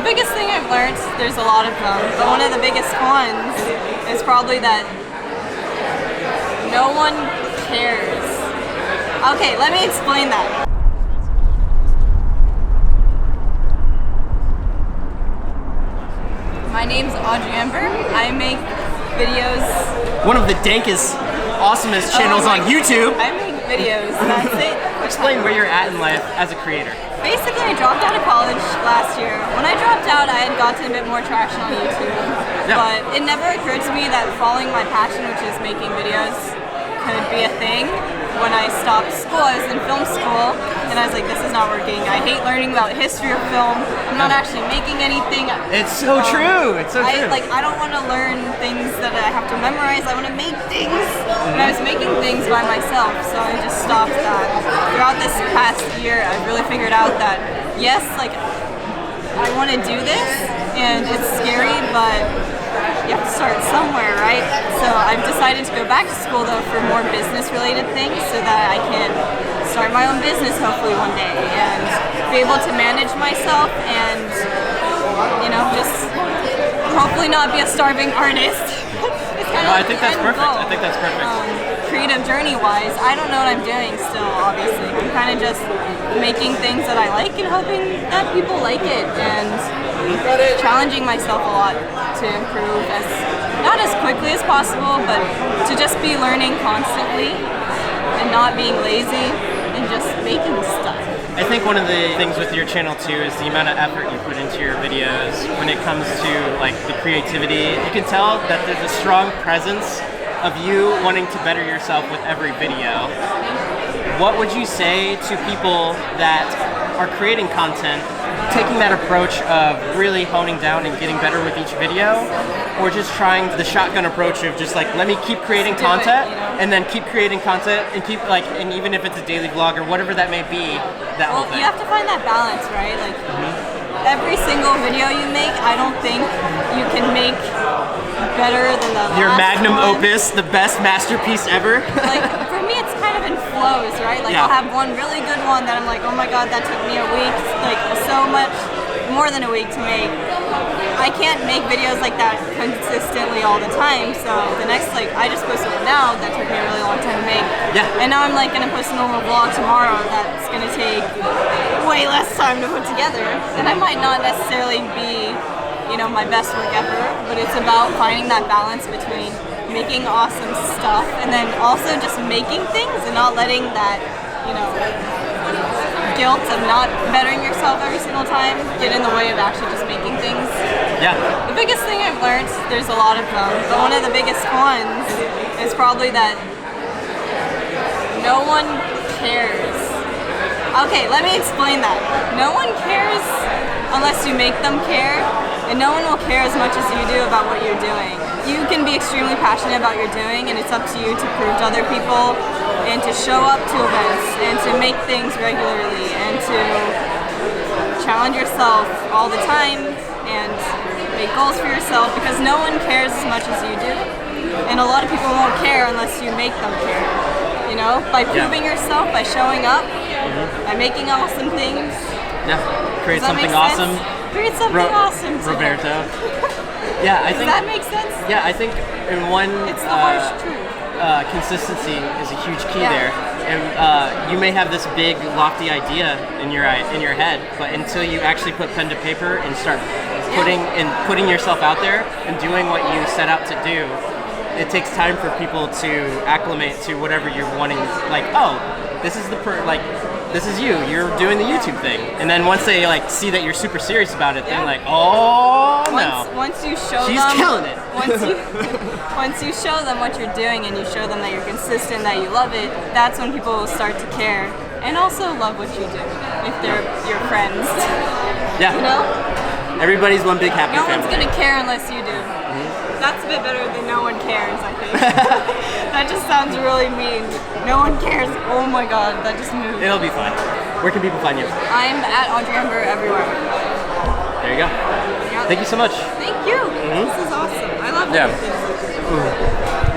biggest thing I've learned, there's a lot of them, but one of the biggest ones is probably that no one cares. Okay, let me explain that. My name's Audrey Ember. I make videos. One of the dankest, awesomest channels on YouTube. I make videos, that's it. Explain where you're at in life as a creator. Basically, I dropped out of college last year. When I dropped out, I had gotten a bit more traction on YouTube. Yeah. But it never occurred to me that following my passion, which is making videos, could be a thing. When I stopped school, I was in film school, and I was like, this is not working. I hate learning about history of film. I'm not actually making anything. It's so true. It's so true. I don't want to learn things that I have to memorize. I want to make things. And I was making things by myself, so I just stopped that. Throughout this past year, I've really figured out that, yes, I want to do this, and it's scary, but you have to start somewhere, right? So I've decided to go back to school, though, for more business-related things so that I can start my own business hopefully one day and be able to manage myself and, just hopefully not be a starving artist. I think that's perfect. Creative journey-wise, I don't know what I'm doing still, obviously. I'm kind of just making things that I like and hoping that people like it, and challenging myself a lot to improve not as quickly as possible, but to just be learning constantly and not being lazy and just making stuff. I think one of the things with your channel too is the amount of effort you put into your videos when it comes to the creativity. You can tell that there's a strong presence of you wanting to better yourself with every video. What would you say to people that are creating content, taking that approach of really honing down and getting better with each video, or just trying the shotgun approach of just let me keep creating content and then keep creating content and keep and even if it's a daily vlog or whatever that may be, that whole thing? You have to find that balance, right? Every single video you make, I don't think you can make better than the your last magnum one. opus, the best masterpiece ever. For me, it's kind of in flows, right? I'll have one really good one that I'm like, oh my god, that took me a week, so much more than a week to make. I can't make videos like that consistently all the time, so the next, I just posted one now that took me a really long time to make. Yeah. And now I'm gonna post a normal vlog tomorrow that's gonna take way less time to put together. And I might not necessarily be, my best work ever, but it's about finding that balance between making awesome stuff and then also just making things and not letting that, guilt of not bettering yourself every single time get in the way of actually just making things. Yeah. The biggest thing I've learned, there's a lot of them, but one of the biggest ones is probably that no one cares. Okay, let me explain that. No one cares unless you make them care, and no one will care as much as you do about what you're doing. You can be extremely passionate about what you're doing, and it's up to you to prove to other people and to show up to events and to make things regularly and to challenge yourself all the time and make goals for yourself, because no one cares as much as you do, and a lot of people won't care unless you make them care. By proving yourself, by showing up, by making awesome things. Yeah, create something awesome. Create something awesome. Roberto. Yeah, I think. Does that make sense? Yeah, I think in one. It's the harsh truth. Consistency is a huge key there, and you may have this big, lofty idea in your head, but until you actually put pen to paper and start putting yourself out there and doing what you set out to do, it takes time for people to acclimate to whatever you're wanting. This is this is you're doing the YouTube thing, and then once they see that you're super serious about it, then once you show she's them, killing it. once you show them what you're doing and you show them that you're consistent, that you love it, that's when people will start to care and also love what you do if they're your friends. Yeah. Everybody's one big happy family. No one's gonna care unless you do. That's a bit better than no one cares, I think. That just sounds really mean. No one cares. Oh my god, that just moved. It'll be fine. Where can people find you? I'm at Audrey Ember everywhere. There you go. Yeah. Thank you so much. Thank you. This is awesome. I love everything.